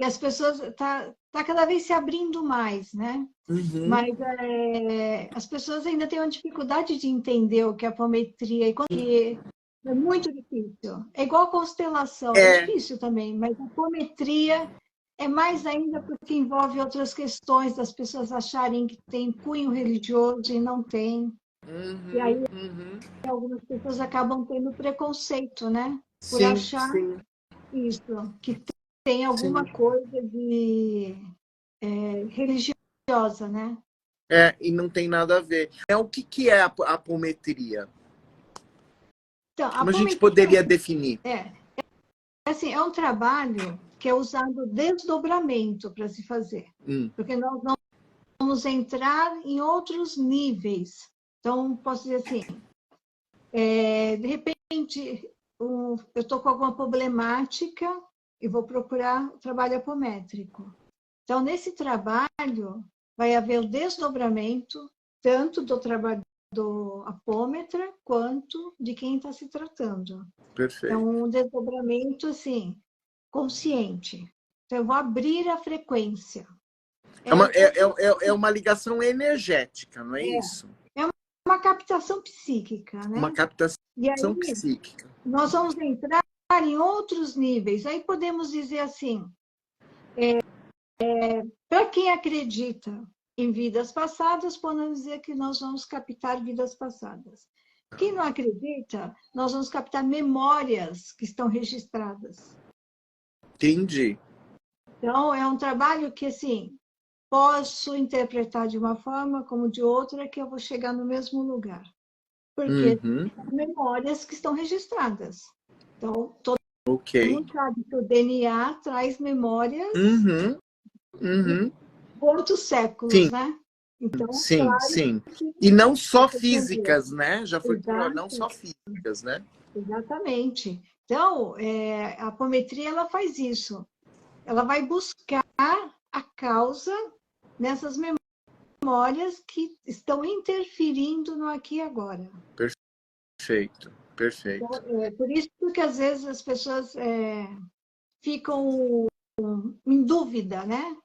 que as pessoas tá cada vez se abrindo mais, né? Uhum. Mas as pessoas ainda têm uma dificuldade de entender o que é apometria e é muito difícil. É igual a constelação, é difícil também, mas a apometria é mais ainda porque envolve outras questões das pessoas acharem que tem cunho religioso e não tem. E aí algumas pessoas acabam tendo preconceito, né? Por Sim, achar sim, isso, que tem alguma sim. coisa de religiosa, né? E não tem nada a ver. O que é a apometria? Então, a Como a gente apometria poderia definir? assim, é um trabalho que é usado desdobramento para se fazer, porque nós não vamos entrar em outros níveis. Então, posso dizer assim, de repente, eu estou com alguma problemática e vou procurar o trabalho apométrico. Então, nesse trabalho, vai haver o desdobramento tanto do trabalho do apômetra quanto de quem está se tratando. Perfeito. Então, um desdobramento, assim, consciente. Então, eu vou abrir a frequência. É uma ligação energética, não é isso? É uma captação psíquica, Uma né? E captação aí, psíquica. nós vamos entrar em outros níveis. Aí podemos dizer assim, para quem acredita em vidas passadas, podemos dizer que nós vamos captar vidas passadas. Quem não acredita, nós vamos captar memórias que estão registradas. Entendi. Então, é um trabalho que, assim, posso interpretar de uma forma como de outra, que eu vou chegar no mesmo lugar. Porque são memórias que estão registradas. Então, todo mundo sabe que o DNA traz memórias de quantos séculos, Sim, né? Então, sim, claro sim. que E não só você entendeu. físicas, né? Já foi por não só Exato, físicas, né? exatamente. Então, a apometria ela faz isso. Ela vai buscar a causa nessas memórias que estão interferindo no aqui e agora. Perfeito, perfeito. Então, por isso que às vezes as pessoas ficam em dúvida, né?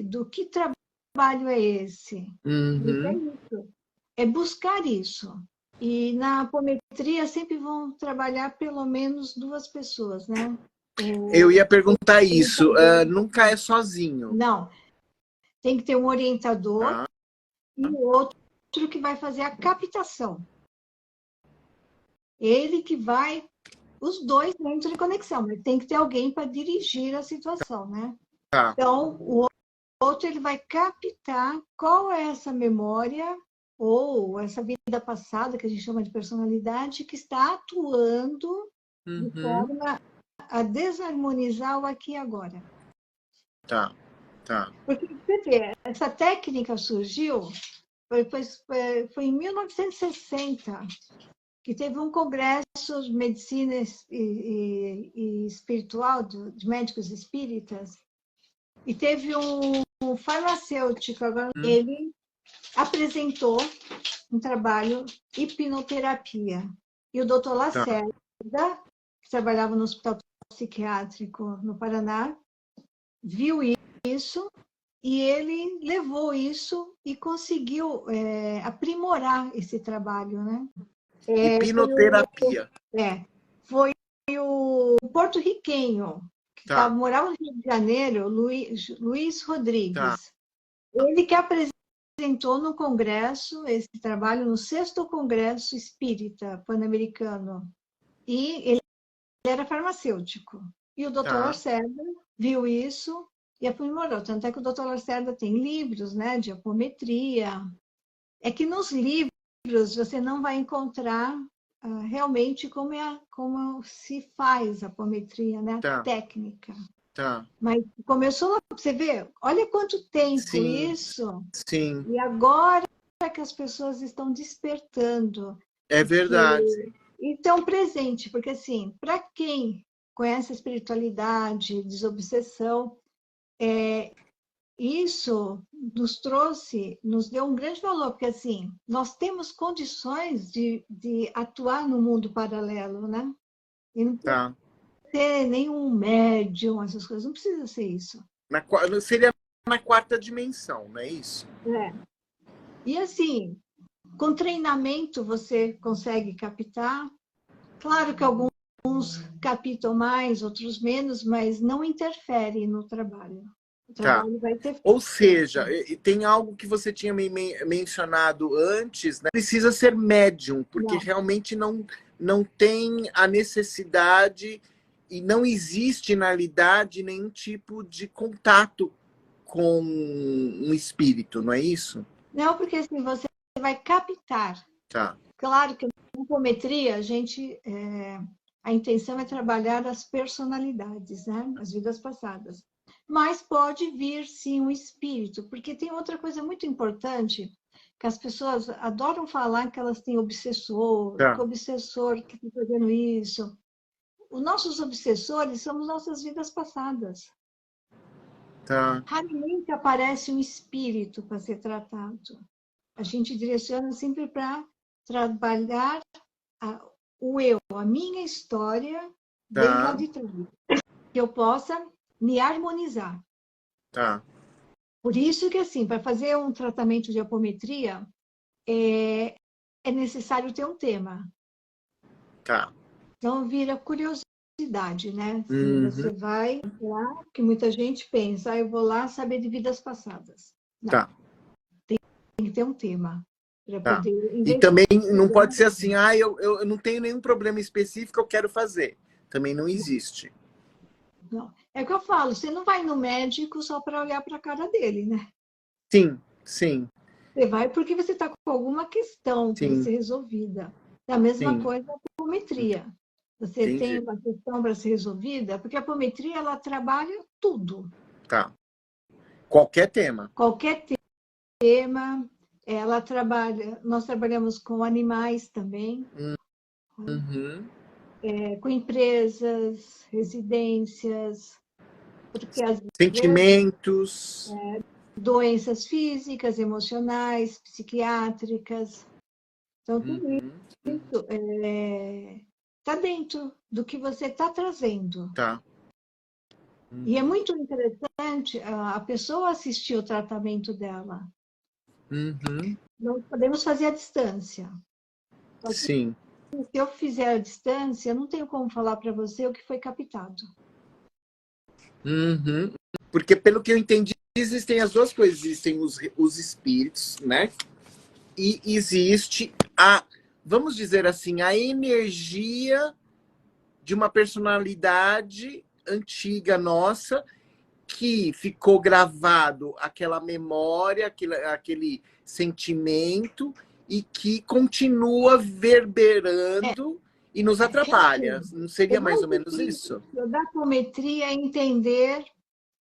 Do que trabalho é esse? Mas é isso, é buscar isso. E na apometria sempre vão trabalhar pelo menos duas pessoas, né? Eu O ia perguntar isso. orientador. Nunca é sozinho, Não, tem que ter um orientador tá? e o outro que vai fazer a captação. Ele que vai, os dois entram em conexão, mas tem que ter alguém para dirigir a situação, né? Tá. Então, o outro ele vai captar qual é essa memória ou essa vida passada, que a gente chama de personalidade, que está atuando de forma a desarmonizar o aqui e agora. Tá, tá. Porque, você vê, essa técnica surgiu, foi em 1960, que teve um congresso de medicina e espiritual, de médicos espíritas, e teve um farmacêutico, agora ele apresentou um trabalho hipnoterapia. E o doutor Tá. Lacerda, que trabalhava no Hospital Psiquiátrico no Paraná, viu isso e ele levou isso e conseguiu aprimorar esse trabalho, né? Hipnoterapia. Foi o porto-riquenho, que Tá, morava no Rio de Janeiro, Luiz tá. Rodrigues. Ele que apresentou no Congresso esse trabalho, no 6º Congresso Espírita Pan-Americano. E ele era farmacêutico. E o doutor Tá. Lacerda viu isso e aprimorou. Tanto é que o doutor Lacerda tem livros, né, de apometria. É que nos livros você não vai encontrar realmente como se faz a apometria, né, a Tá, técnica. tá. Mas começou, você vê, olha quanto tempo Sim, isso, sim. e agora que as pessoas estão despertando, É verdade. e estão presentes, porque assim, para quem conhece a espiritualidade, desobsessão, isso nos deu um grande valor, porque assim, nós temos condições de atuar no mundo paralelo, né? E não precisa Tá. ser nenhum médium, essas coisas, não precisa ser isso. Seria na quarta dimensão, não é isso? É. E assim, com treinamento você consegue captar. Claro que alguns captam mais, outros menos, mas não interfere no trabalho. O trabalho vai ter... Ou seja, tem algo que você tinha mencionado antes, né? Precisa ser médium, porque realmente não tem a necessidade e não existe, na realidade, nenhum tipo de contato com um espírito, não é isso? Não, porque assim, você vai captar. Claro que na apometria, a intenção é trabalhar as personalidades, né? As vidas passadas. Mas pode vir, sim, um espírito, porque tem outra coisa muito importante, que as pessoas adoram falar que elas têm obsessor, que o obsessor que está fazendo isso. Os nossos obsessores são nossas vidas passadas. Raramente aparece um espírito para ser tratado. A gente direciona sempre para trabalhar o eu, a minha história, bem lá de trás. Que eu possa me harmonizar. Por isso que, assim, para fazer um tratamento de apometria, é necessário ter um tema. Então, vira curiosidade, né? Você vai lá, que muita gente pensa, eu vou lá saber de vidas passadas. Não. Tem que ter um tema. E também não pode ser assim, eu não tenho nenhum problema específico, eu quero fazer. Também não existe. Não. É o que eu falo, você não vai no médico só para olhar para a cara dele, né? Sim, sim. Você vai porque você está com alguma questão para ser resolvida. É a mesma coisa com a apometria. Você tem uma questão para ser resolvida, porque a apometria, ela trabalha tudo. Qualquer tema. Qualquer tema. Ela trabalha... Nós trabalhamos com animais também. Com empresas, residências. Porque às sentimentos. Vezes, doenças físicas, emocionais, psiquiátricas. Então, tudo isso está dentro do que você está trazendo. E é muito interessante a pessoa assistir o tratamento dela. Nós podemos fazer à distância. Sim. Se eu fizer à distância, eu não tenho como falar para você o que foi captado. Porque, pelo que eu entendi, existem as duas coisas. Existem os espíritos, né? E existe vamos dizer assim, a energia de uma personalidade antiga nossa que ficou gravado aquela memória, aquele sentimento e que continua verberando e nos atrapalha. Não seria mais ou menos isso? Da apometria é entender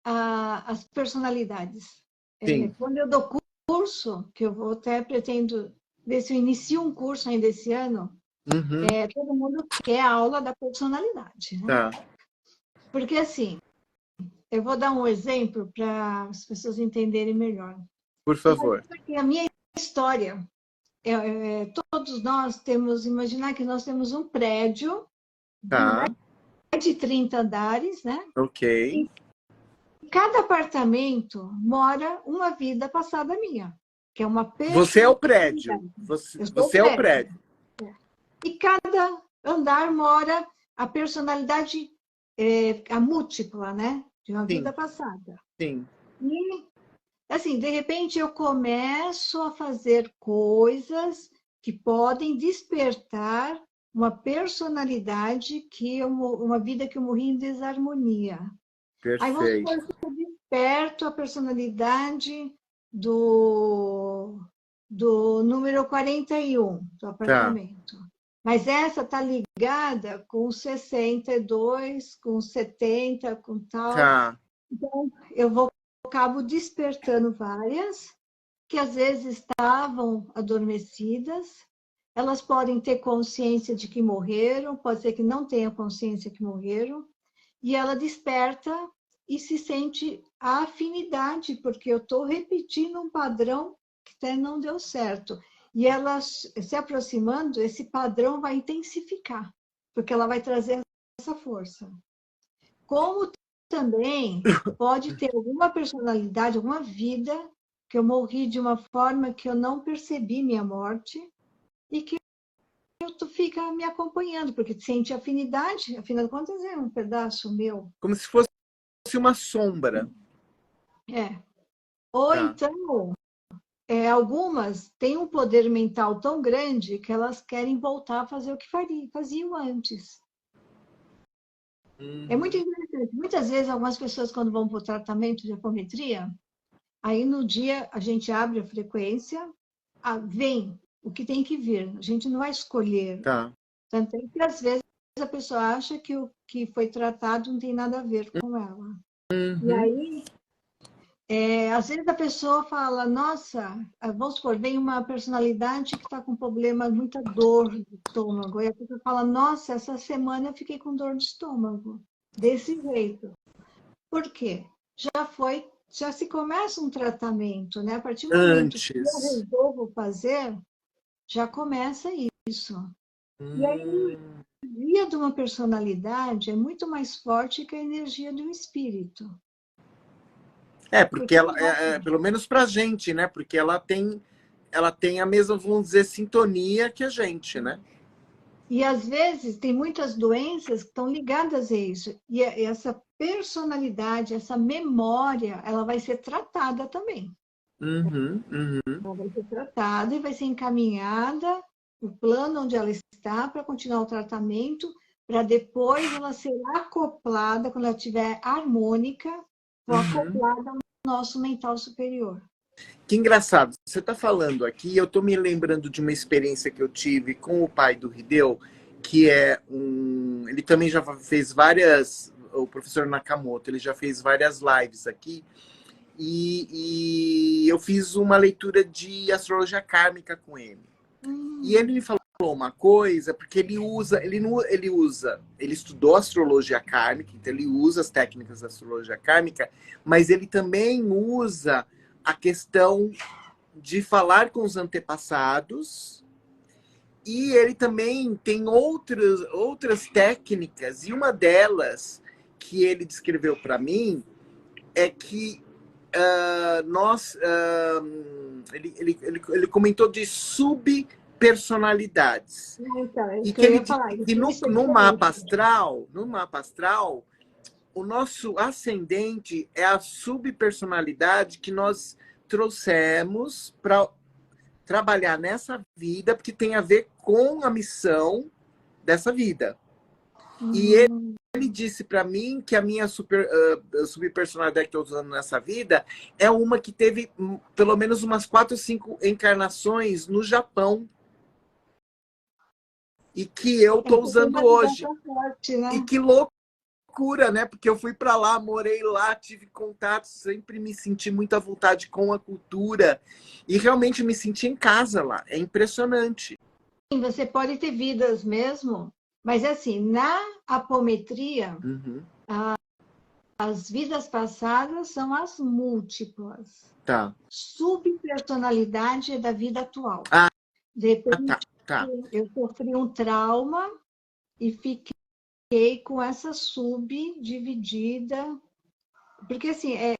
as personalidades. Quando eu dou curso, que eu vou até pretendo ver se eu inicio um curso ainda esse ano, todo mundo quer a aula da personalidade. Né? Porque, assim, eu vou dar um exemplo para as pessoas entenderem melhor. Por favor. A minha história, todos nós temos, imaginar que nós temos um prédio de 30 andares, né? Ok. E cada apartamento mora uma vida passada minha, que é uma Você é o prédio. Você é o prédio. E cada andar mora a personalidade, a múltipla, né? De uma vida passada. Sim. E, assim, de repente eu começo a fazer coisas que podem despertar uma personalidade uma vida que eu morri em desarmonia. Perfeito. Aí vamos supor que eu desperto a personalidade do número 41 do apartamento. Mas essa está ligada com 62, com 70, com tal. Então, eu acabo despertando várias, que às vezes estavam adormecidas. Elas podem ter consciência de que morreram, pode ser que não tenha consciência que morreram. E ela desperta e se sente a afinidade, porque eu estou repetindo um padrão que até não deu certo. E ela se aproximando, esse padrão vai intensificar, porque ela vai trazer essa força. Como também pode ter alguma personalidade, alguma vida, que eu morri de uma forma que eu não percebi minha morte e que tu fica me acompanhando, porque sente afinidade, afinal de contas é um pedaço meu. Como se fosse uma sombra. É. Ou Tá. então, algumas têm um poder mental tão grande que elas querem voltar a fazer o que faziam antes. É muito interessante. Muitas vezes, algumas pessoas, quando vão para o tratamento de apometria, aí no dia a gente abre a frequência, vem o que tem que vir. A gente não vai escolher. Tá. Tanto é que, às vezes, a pessoa acha que o que foi tratado não tem nada a ver com ela. E aí, às vezes a pessoa fala, nossa, vamos supor, vem uma personalidade que está com problema, muita dor de estômago. E a pessoa fala, nossa, essa semana eu fiquei com dor de estômago. Desse jeito. Por quê? Já se começa um tratamento, né? A partir do momento que eu resolvo fazer, já começa isso. E aí, a energia de uma personalidade é muito mais forte que a energia de um espírito. Porque ela, pelo menos pra gente, né? Porque ela tem a mesma, vamos dizer, sintonia que a gente, né? E às vezes tem muitas doenças que estão ligadas a isso. E essa personalidade, essa memória, ela vai ser tratada também. Ela vai ser tratada e vai ser encaminhada o plano onde ela está para continuar o tratamento, para depois ela ser acoplada, quando ela estiver harmônica, acoplada ao nosso mental superior. Que engraçado, você está falando aqui, eu estou me lembrando de uma experiência que eu tive com o pai do Hideo, que é ele também já fez várias, o professor Nakamoto, ele já fez várias lives aqui, e eu fiz uma leitura de astrologia kármica com ele. E ele me falou uma coisa, porque ele estudou astrologia kármica, então ele usa as técnicas da astrologia kármica, mas ele também usa a questão de falar com os antepassados, e ele também tem outras técnicas, e uma delas que ele descreveu para mim é que ele comentou de subpersonalidades. Então, E que ele que no mapa astral, o nosso ascendente é a subpersonalidade que nós trouxemos para trabalhar nessa vida, porque tem a ver com a missão dessa vida. E ele disse para mim que a minha subpersonalidade que eu estou usando nessa vida é uma que teve pelo menos umas 4 ou 5 encarnações no Japão. E que eu estou usando hoje. Forte, né? E que loucura, né? Porque eu fui para lá, morei lá, tive contato, sempre me senti muito à vontade com a cultura. E realmente me senti em casa lá. É impressionante. Você pode ter vidas mesmo, mas assim, na apometria, as vidas passadas são as múltiplas. Tá. Subpersonalidade é da vida atual. De repente, eu sofri um trauma e fiquei com essa subdividida. Porque, assim, é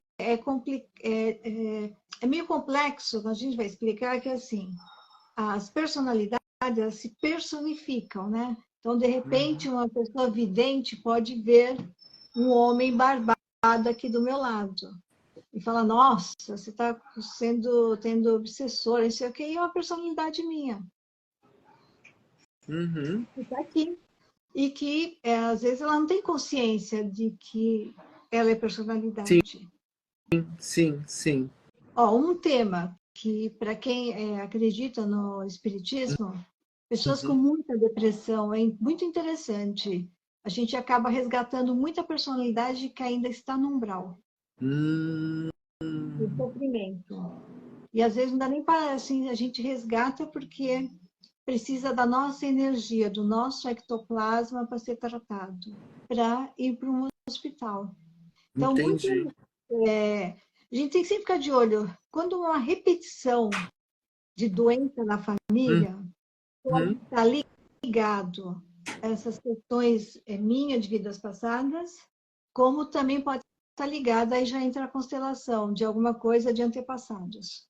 meio complexo, a gente vai explicar que, assim, as personalidades elas se personificam, né? Então, de repente, uma pessoa vidente pode ver um homem barbado aqui do meu lado e falar, nossa, você está tendo obsessor, isso aqui é uma personalidade minha. Está aqui. E que, às vezes, ela não tem consciência de que ela é personalidade. Sim. Um tema que, para quem acredita no espiritismo, pessoas com muita depressão, é muito interessante. A gente acaba resgatando muita personalidade que ainda está no umbral. O sofrimento. E às vezes não dá nem para, assim, a gente resgata porque precisa da nossa energia, do nosso ectoplasma para ser tratado, para ir para um hospital. Então, entendi. A gente tem que sempre ficar de olho. Quando uma repetição de doença na família pode estar ligado a essas questões minhas de vidas passadas, como também pode estar ligada, aí já entra a constelação de alguma coisa de antepassados.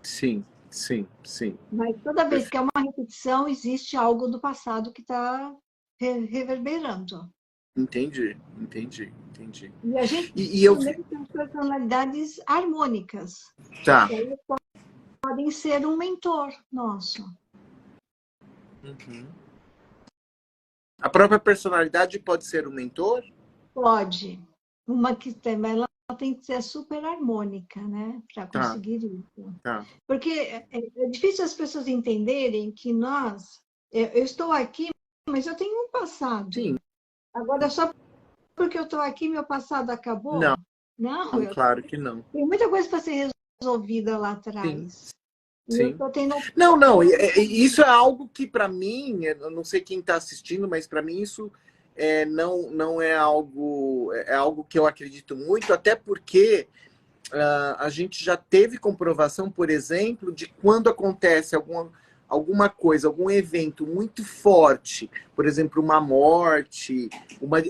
Sim, sim, sim. Mas toda vez que é uma repetição, existe algo do passado que está reverberando. Entendi, entendi, entendi. E a gente E eu... também tem personalidades harmônicas. Tá. Eles podem ser um mentor nosso. Uhum. A própria personalidade pode ser um mentor? Pode. Uma que tem, mas ela tem que ser super harmônica, né? Para conseguir isso. Tá. Porque é difícil as pessoas entenderem que eu estou aqui, mas eu tenho um passado. Sim. Agora, só porque eu estou aqui, meu passado acabou? Não, Não, claro que não. tem muita coisa para ser resolvida lá Sim. atrás. Sim. E eu tô tendo... Não, isso é algo que para mim, eu não sei quem está assistindo, mas para mim isso não é algo, é algo que eu acredito muito, até porque a gente já teve comprovação, por exemplo, de quando acontece alguma coisa, algum evento muito forte, por exemplo, uma morte,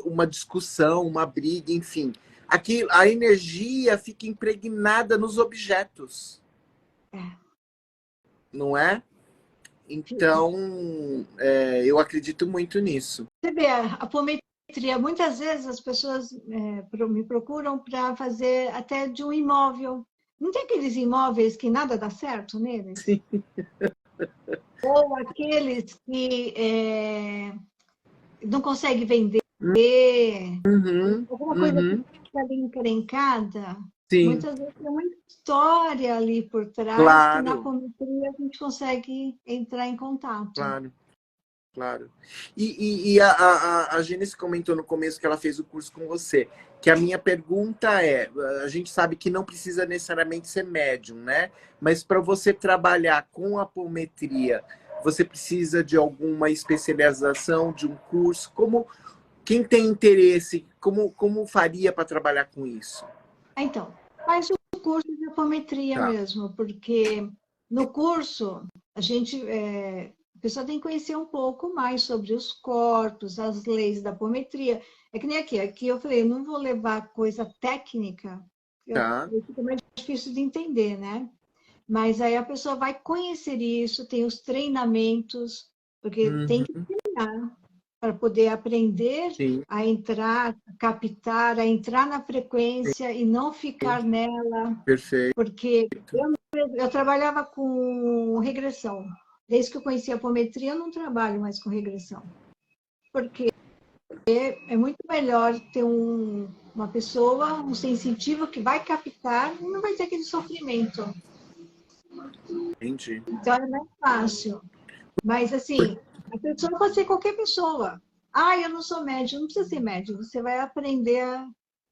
uma discussão, uma briga, enfim, aqui a energia fica impregnada nos objetos. Não é? Então, eu acredito muito nisso. Você vê, a apometria, muitas vezes as pessoas me procuram para fazer até de um imóvel. Não tem aqueles imóveis que nada dá certo neles? Sim. Ou aqueles que não conseguem vender, alguma coisa que fica ali encrencada. Sim. Muitas vezes tem uma história ali por trás, Claro. que na apometria a gente consegue entrar em contato. Claro, claro. E a Gênesis comentou no começo que ela fez o curso com você, que a minha pergunta é, a gente sabe que não precisa necessariamente ser médium, né? Mas para você trabalhar com apometria, você precisa de alguma especialização, de um curso? Quem tem interesse, como faria para trabalhar com isso? Então, faz o curso de apometria mesmo, porque no curso a pessoa tem que conhecer um pouco mais sobre os corpos, as leis da apometria. É que nem aqui eu falei, eu não vou levar coisa técnica, fica mais difícil de entender, né? Mas aí a pessoa vai conhecer isso, tem os treinamentos, porque tem que treinar para poder aprender a entrar, a captar, a entrar na frequência e não ficar nela. Perfeito. Porque eu trabalhava com regressão. Desde que eu conheci a apometria, eu não trabalho mais com regressão. Porque é muito melhor ter uma pessoa, um sensitivo que vai captar e não vai ter aquele sofrimento. Entendi. Então é mais fácil. Mas assim, a pessoa pode ser qualquer pessoa. Eu não sou médium, não precisa ser médium. Você vai aprender,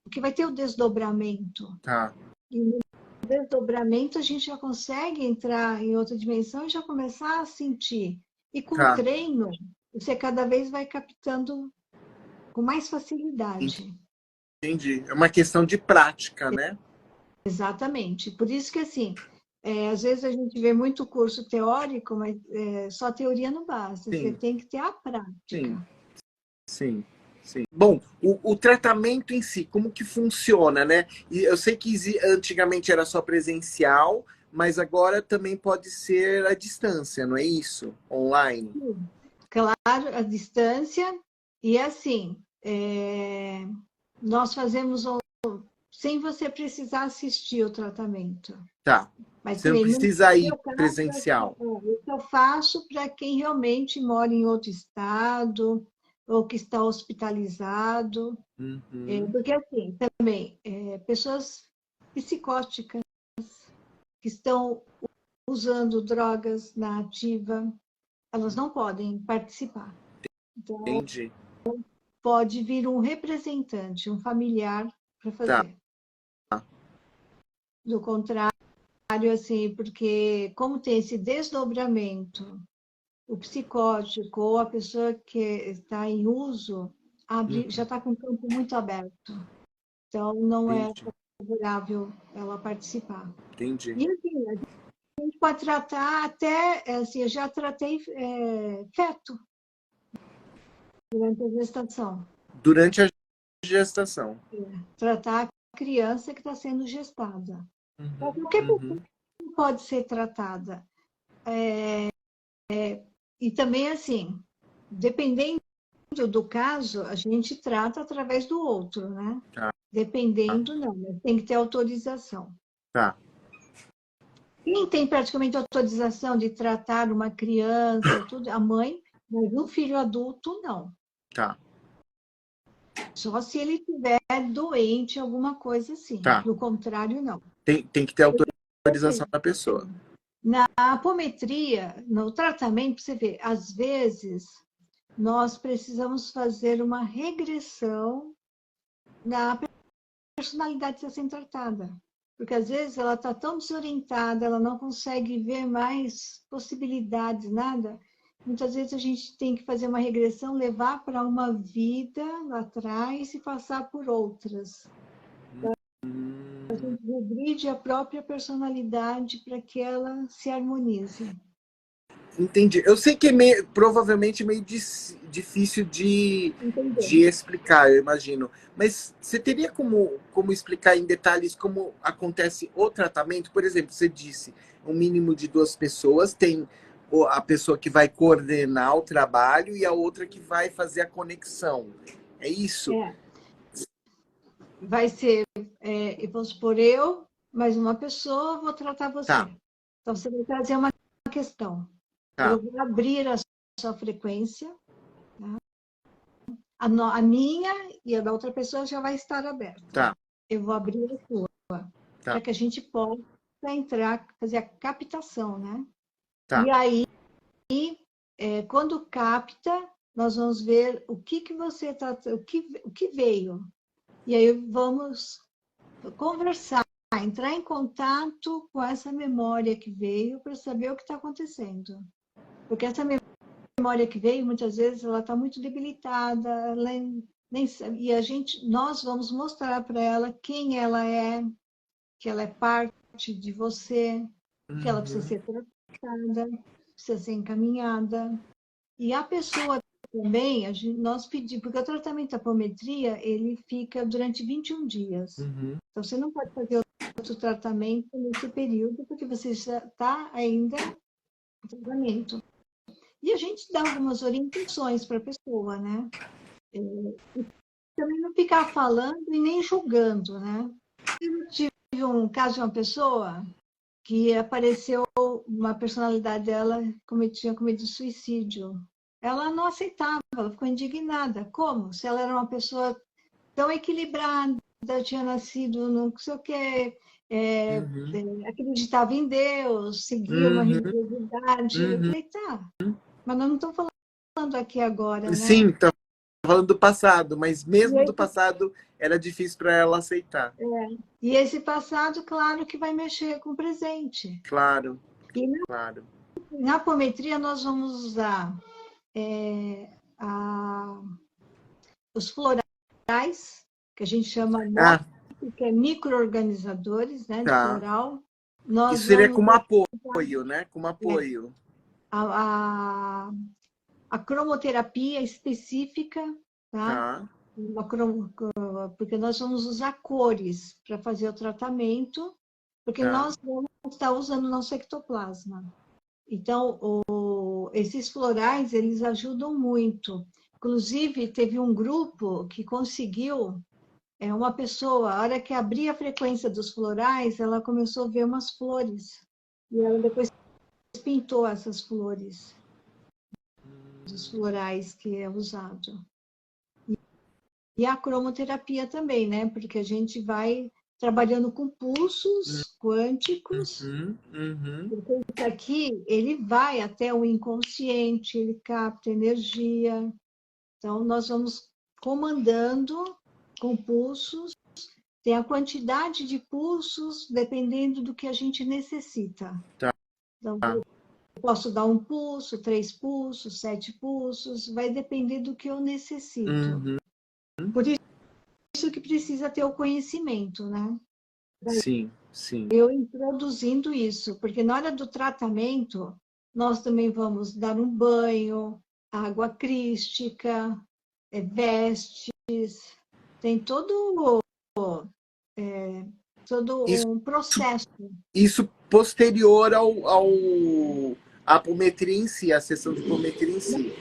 porque vai ter o desdobramento. Tá. E no desdobramento a gente já consegue entrar em outra dimensão e já começar a sentir. E com o treino, você cada vez vai captando com mais facilidade. Entendi. É uma questão de prática, né? Exatamente. Por isso que, assim, às vezes a gente vê muito curso teórico, mas só teoria não basta. Sim. Você tem que ter a prática. Sim. Bom, o tratamento em si, como que funciona, né? E eu sei que antigamente era só presencial, mas agora também pode ser à distância, não é isso? Online? Sim. Claro, à distância. E assim, nós fazemos sem você precisar assistir o tratamento. Tá. Mas você não precisa ir presencial. Isso eu faço para quem realmente mora em outro estado ou que está hospitalizado. Porque, assim, também, pessoas psicóticas que estão usando drogas na ativa, elas não podem participar. Então, entendi. Pode vir um representante, um familiar, para fazer. Tá. Do contrário, assim, porque como tem esse desdobramento, o psicótico ou a pessoa que está em uso já está com o campo muito aberto. Então, não é favorável ela participar. Entendi. E assim, a gente pode tratar até, assim, eu já tratei feto durante a gestação. Durante a gestação. Tratar a criança que está sendo gestada. Uhum, Qualquer pessoa uhum. pode ser tratada. E também, assim, dependendo do caso, a gente trata através do outro, né? Tá, Dependendo, não, mas tem que ter autorização. tá. Quem tem praticamente autorização de tratar uma criança, tudo, a mãe, mas um filho adulto, não. Tá, Só se ele estiver doente, alguma coisa assim. tá. Do contrário, não. Tem que ter autorização da pessoa. Na apometria, no tratamento, você vê, às vezes nós precisamos fazer uma regressão na personalidade que está sendo tratada. Porque às vezes ela está tão desorientada, ela não consegue ver mais possibilidades, nada. Muitas vezes a gente tem que fazer uma regressão, levar para uma vida lá atrás e passar por outras. A gente regride a própria personalidade para que ela se harmonize. Entendi. Eu sei que é provavelmente meio difícil de Entendeu? explicar, eu imagino. Mas você teria como explicar em detalhes como acontece o tratamento? Por exemplo, você disse um mínimo de 2 pessoas, tem a pessoa que vai coordenar o trabalho e a outra que vai fazer a conexão. É isso? É. Vai ser, vamos supor, eu, mais uma pessoa, vou tratar você. Tá, Então, você vai trazer uma questão. tá, Eu vou abrir a sua frequência, tá? A minha e a da outra pessoa já vai estar aberta. tá, Eu vou abrir a sua, para tá, que a gente possa entrar, fazer a captação, né? tá, E aí, quando capta, nós vamos ver o que você está, o que veio. E aí vamos conversar, entrar em contato com essa memória que veio para saber o que está acontecendo. Porque essa memória que veio, muitas vezes, ela está muito debilitada, ela nem sabe, e nós vamos mostrar para ela quem ela é, que ela é parte de você, que ela precisa uhum, ser tratada, precisa ser encaminhada. E a pessoa também, nós pedimos, porque o tratamento da apometria, ele fica durante 21 dias. uhum. Então, você não pode fazer outro tratamento nesse período, porque você já está ainda em tratamento. E a gente dá algumas orientações para a pessoa, né? E também não ficar falando e nem julgando, né? Eu tive um caso de uma pessoa que apareceu uma personalidade dela tinha cometido suicídio. Ela não aceitava, ela ficou indignada. Como? Se ela era uma pessoa tão equilibrada, tinha nascido não sei o quê, Uhum, acreditava em Deus, seguia uma uhum, religiosidade. Eu uhum. falei, tá, mas nós não estamos falando aqui agora, né? Sim, tá falando do passado, mas E mesmo do esse, passado era difícil para ela aceitar. e esse passado, claro que vai mexer com o presente. Claro, E claro. na apometria nós vamos usar é, a, os florais, que a gente chama Ah, que é micro-organizadores, né, de tá. floral. Isso Nós seria vamos como apoio, né? Como apoio. a, a, a cromoterapia específica, tá? Tá, Porque nós vamos usar cores para fazer o tratamento, porque tá, nós vamos estar usando o nosso ectoplasma. Então, esses florais, eles ajudam muito. Inclusive, teve um grupo que conseguiu, uma pessoa, a hora que abria a frequência dos florais, ela começou a ver umas flores. E ela depois pintou essas flores, dos florais que é usado. E a cromoterapia também, né? Porque a gente vai trabalhando com pulsos quânticos, uhum, uhum. porque isso aqui, ele vai até o inconsciente, ele capta energia. Então, nós vamos comandando com pulsos, tem a quantidade de pulsos dependendo do que a gente necessita. Tá, Então, eu posso dar um pulso, 3 pulsos, 7 pulsos, vai depender do que eu necessito. uhum. Por isso que precisa ter o conhecimento, né? Sim, sim. Eu introduzindo isso, porque na hora do tratamento, nós também vamos dar um banho, água crística, vestes. tem todo um processo. Isso posterior à apometria em si, à sessão de apometria em si.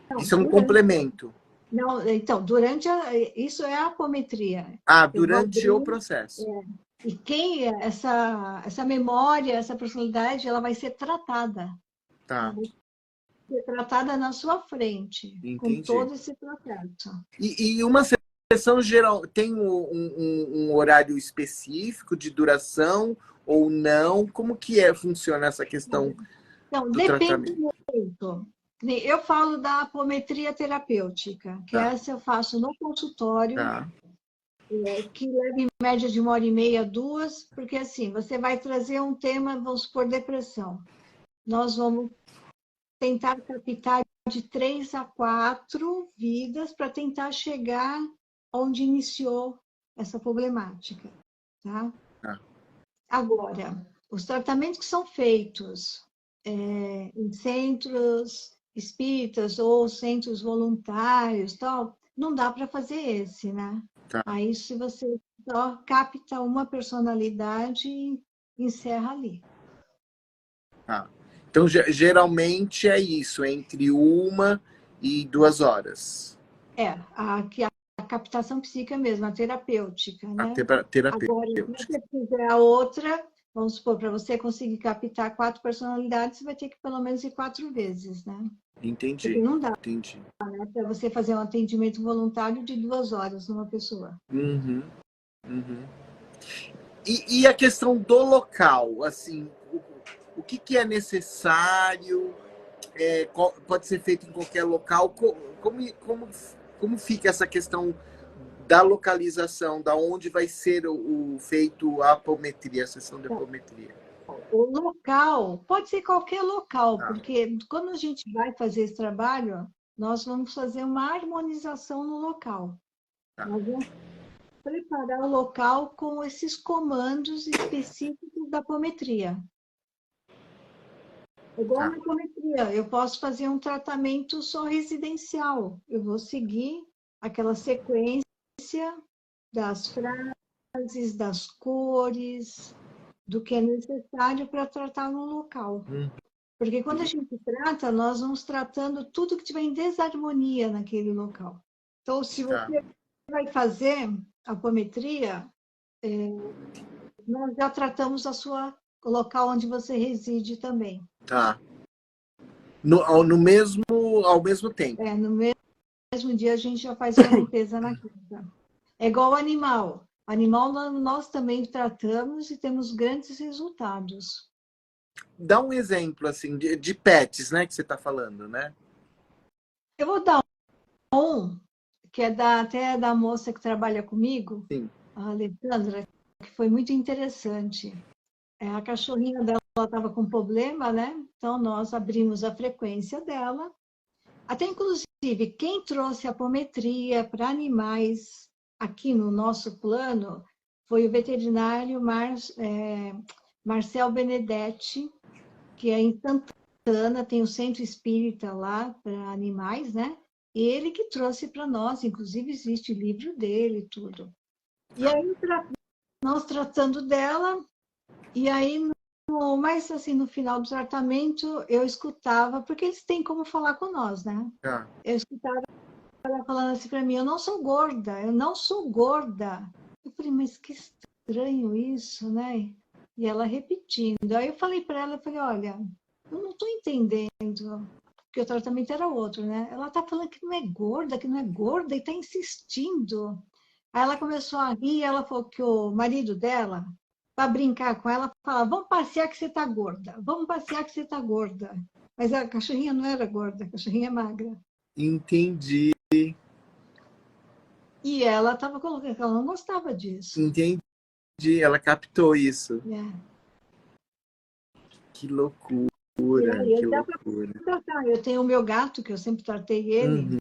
Não, isso é um complemento. Não, então, isso é a apometria. Durante o processo. E essa memória, essa personalidade, ela vai ser tratada. Tá. Ela vai ser tratada na sua frente, Entendi. com todo esse processo. E uma sessão geral tem um horário específico de duração ou não? Como que funciona essa questão do tratamento? Muito. Eu falo da apometria terapêutica, que essa eu faço no consultório, que leva em média de 1h30 a 2, porque assim, você vai trazer um tema, vamos supor, depressão. Nós vamos tentar captar de 3 a 4 vidas para tentar chegar onde iniciou essa problemática. Tá? Agora, os tratamentos que são feitos em centros espíritas ou centros voluntários, tal, não dá para fazer esse, né? Tá. Aí, se você só capta uma personalidade, encerra ali. Tá. Então, geralmente é isso, entre 1 e 2 horas. A captação psíquica mesmo, a terapêutica, né? Terapêutica. Agora, se você fizer a outra, vamos supor, para você conseguir captar 4 personalidades, você vai ter que pelo menos ir 4 vezes, né? Entendi. Porque não dá, entendi. Né, para você fazer um atendimento voluntário de 2 horas numa pessoa. Uhum. E a questão do local, assim, o que é necessário? Pode ser feito em qualquer local? Como fica essa questão da localização, da onde vai ser feito a apometria, a sessão de apometria? O local, pode ser qualquer local, porque quando a gente vai fazer esse trabalho, nós vamos fazer uma harmonização no local. Nós vamos preparar o local com esses comandos específicos da apometria. Igual na apometria, eu posso fazer um tratamento só residencial. Eu vou seguir aquela sequência das frases, das cores, do que é necessário para tratar no local. Porque quando a gente trata, nós vamos tratando tudo que tiver em desarmonia naquele local. Então, se você vai fazer apometria, nós já tratamos o local onde você reside também. Tá. Ao mesmo tempo. No mesmo dia a gente já faz uma limpeza na casa. É igual ao animal. Animal nós também tratamos e temos grandes resultados. Dá um exemplo, assim, de pets, né, que você está falando, né? Eu vou dar um, que é até da moça que trabalha comigo, Sim. a Alessandra, que foi muito interessante. A cachorrinha dela estava com problema, né? Então, nós abrimos a frequência dela. Até, inclusive, quem trouxe a apometria para animais aqui no nosso plano foi o veterinário Marcel Benedetti, que é em Santana, tem o centro espírita lá para animais, né? E ele que trouxe para nós, inclusive existe livro dele e tudo. E aí, nós tratando dela, e aí, mas assim, no final do tratamento, eu escutava, porque eles têm como falar com nós, né? Eu escutava ela falando assim para mim, eu não sou gorda. Eu falei, mas que estranho isso, né? E ela repetindo. Aí eu falei para ela, olha, eu não estou entendendo, porque o tratamento era outro, né? Ela está falando que não é gorda, e está insistindo. Aí ela começou a rir, ela falou que o marido dela, para brincar com ela, falava, vamos passear que você está gorda, Mas a cachorrinha não era gorda, a cachorrinha é magra. Entendi. E ela estava colocando que ela não gostava disso. Entendi, ela captou isso. Que loucura, que loucura. Eu tenho o meu gato, que eu sempre tratei ele.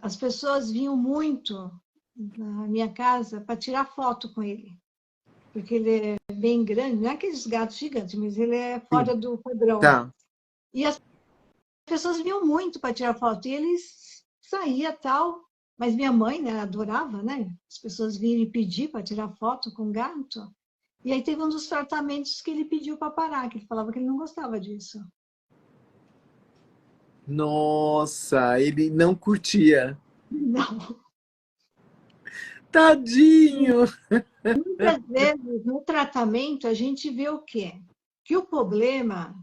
As pessoas vinham muito na minha casa para tirar foto com ele. Porque ele é bem grande, não é aqueles gatos gigantes, mas ele é fora do padrão. E as pessoas vinham muito para tirar foto. E ele saía tal, Mas minha mãe, né, adorava, né? As pessoas virem pedir para tirar foto com gato. E aí teve um dos tratamentos que ele pediu para parar, que ele falava que ele não gostava disso. Nossa, ele não curtia. Não. Tadinho! Muitas vezes, no tratamento, a gente vê o quê? Que o problema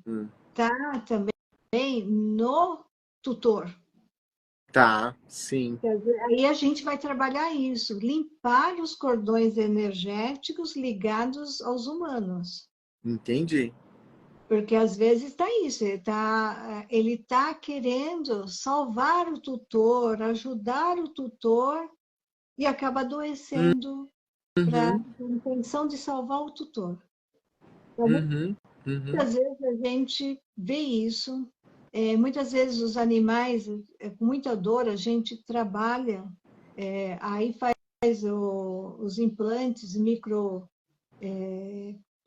está também no tutor. Tá, sim. Aí a gente vai trabalhar isso, limpar os cordões energéticos ligados aos humanos. Entendi. Porque às vezes está isso, ele tá querendo salvar o tutor, ajudar o tutor e acaba adoecendo para Uhum, a intenção de salvar o tutor. Então, uhum, muitas vezes a gente vê isso, muitas vezes os animais, com muita dor, a gente trabalha, aí faz os implantes micro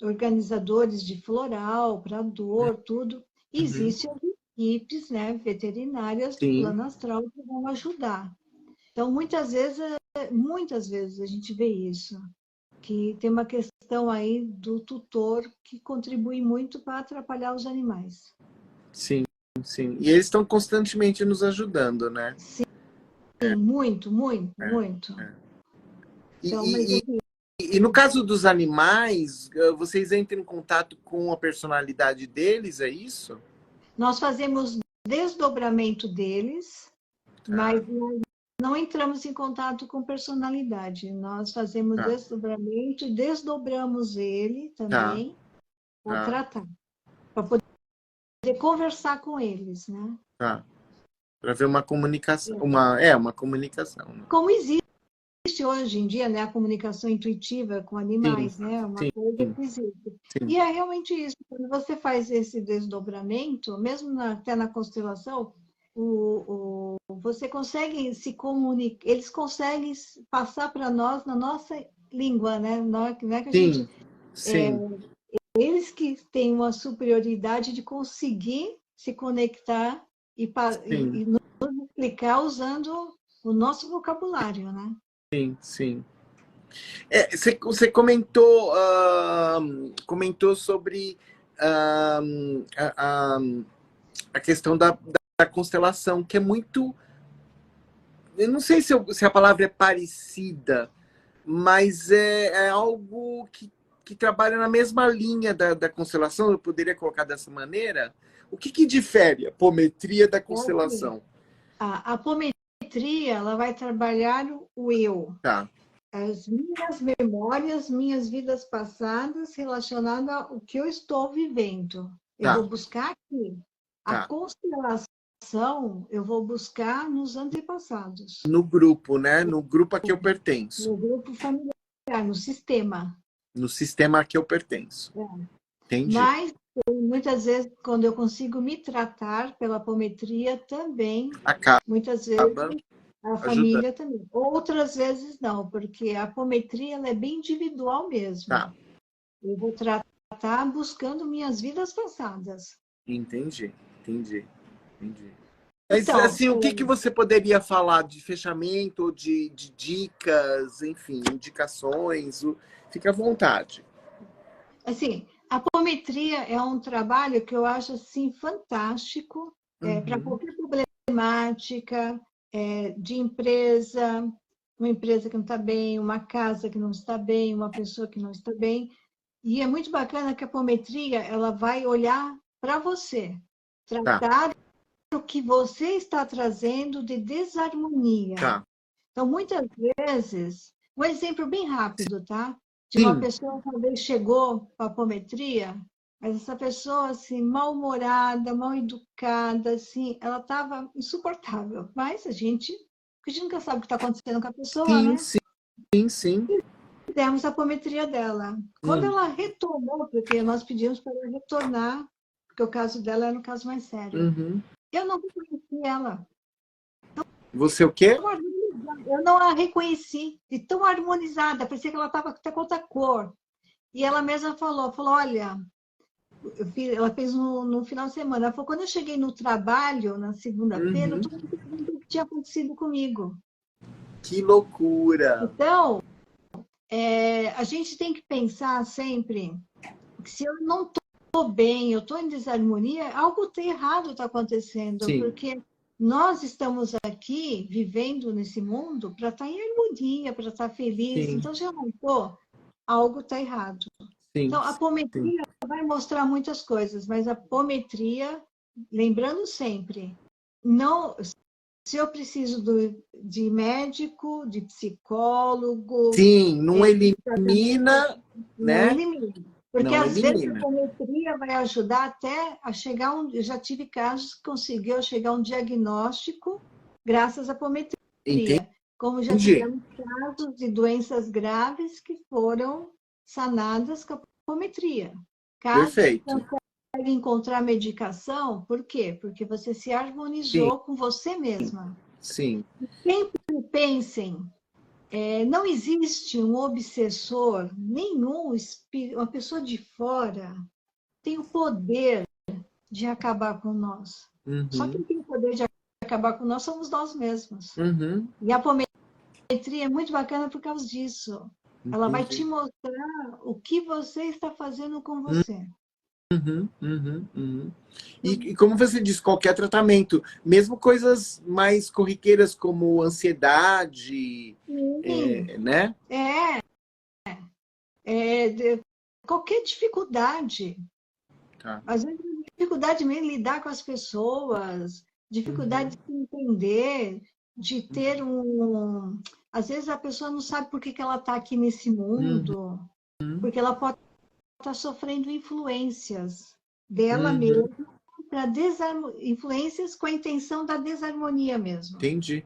organizadores de floral, para dor, tudo. uhum. Existem equipes, né, veterinárias do Sim, plano astral que vão ajudar. Então, muitas vezes a gente vê isso, que tem uma questão aí do tutor que contribui muito para atrapalhar os animais. sim, sim. E eles estão constantemente nos ajudando, né? Sim, muito, muito, É, muito. é. Então, mas assim, E no caso dos animais, vocês entram em contato com a personalidade deles, é isso? nós fazemos desdobramento deles, Tá, mas não entramos em contato com personalidade. Nós fazemos tá, desdobramento e desdobramos ele tá, também para tá, tratar, para poder conversar com eles, né? tá. Para ver uma comunicação, uma comunicação, né? Como existe hoje em dia, né, a comunicação intuitiva com Sim, animais, né, uma coisa sim, que existe. sim. E é realmente isso. Quando você faz esse desdobramento, mesmo até na constelação, você consegue se comunicar, eles conseguem passar para nós na nossa língua, né? Não é que a gente, Sim, sim, eles que têm uma superioridade de conseguir se conectar sim, e nos explicar usando o nosso vocabulário, né? sim, sim. Você comentou, comentou sobre a, a, a questão da constelação, que é muito. Eu não sei se a palavra é parecida, mas é algo que trabalha na mesma linha da constelação, eu poderia colocar dessa maneira. O que difere a apometria da É assim, constelação? a apometria, ela vai trabalhar o eu, Tá, as minhas memórias, minhas vidas passadas relacionadas ao que eu estou vivendo. Eu vou tá, buscar aqui. A tá. constelação, eu vou buscar nos antepassados, No grupo, né? No grupo a que eu pertenço. no grupo familiar, no sistema. No sistema a que eu pertenço. Entendi. Mas, muitas vezes, quando eu consigo me tratar pela apometria, também, Acaba muitas vezes, a ajudando. família também. Outras vezes não, porque a apometria ela é bem individual mesmo. Tá, Eu vou tratar buscando minhas vidas passadas. entendi, entendi, entendi. Mas, Então, assim, o que você poderia falar de fechamento, de dicas, enfim, indicações? Fica à vontade. assim, a apometria é um trabalho que eu acho assim fantástico para Uhum. qualquer problemática de empresa, uma empresa que não está bem, uma casa que não está bem, uma pessoa que não está bem. E é muito bacana que a apometria ela vai olhar para você, Tá, tratar o que você está trazendo de desarmonia. tá. Então, muitas vezes, um exemplo bem rápido, tá? De uma Sim, pessoa que talvez chegou para a apometria, mas essa pessoa, assim, mal-humorada, mal educada, assim, ela estava insuportável. Mas a gente nunca sabe o que está acontecendo com a pessoa, sim, né? sim, sim, sim. Fizemos a apometria dela. Quando Hum, ela retornou, porque nós pedimos para ela retornar, porque o caso dela era um caso mais sério. uhum. Eu não reconheci ela. Você o quê? Eu não a reconheci, de tão harmonizada, parecia que ela estava até com outra cor. E ela mesma falou, olha, ela fez no final de semana, ela falou, quando eu cheguei no trabalho, na segunda-feira, Uhum. todo mundo perguntou o que tinha acontecido comigo. Que loucura! Então, a gente tem que pensar sempre que se eu não estou bem, eu estou em desarmonia, algo errado está acontecendo, Sim. porque nós estamos aqui vivendo nesse mundo para estar em harmonia, para estar feliz. Sim. Então, se eu não estou, algo está errado. Sim. Então, a apometria vai mostrar muitas coisas, mas a apometria, lembrando sempre, não, se eu preciso de médico, de psicólogo... Sim, não elimina, não né? elimina. Porque Não às vezes a elimina. apometria vai ajudar até a chegar eu já tive casos que conseguiu chegar a um diagnóstico graças à apometria. Entendi. Como já tivemos casos de doenças graves que foram sanadas com a apometria. Casos Perfeito. que consegue encontrar medicação, por quê? Porque você se harmonizou com você mesma. Sim. Sempre pensem, não existe um obsessor, nenhum espírito, uma pessoa de fora tem o poder de acabar com nós. Uhum. Só quem tem o poder de acabar com nós somos nós mesmos. Uhum. E a apometria é muito bacana por causa disso. Entendi. Ela vai te mostrar o que você está fazendo com você. Uhum, uhum, uhum. E como você disse, qualquer tratamento, mesmo coisas mais corriqueiras como ansiedade, né? Qualquer dificuldade. Tá. Às vezes, dificuldade mesmo de lidar com as pessoas, dificuldade de se entender, de ter Às vezes a pessoa não sabe por que ela está aqui nesse mundo, porque ela pode estar sofrendo influências dela mesma, influências com a intenção da desarmonia mesmo. Entendi.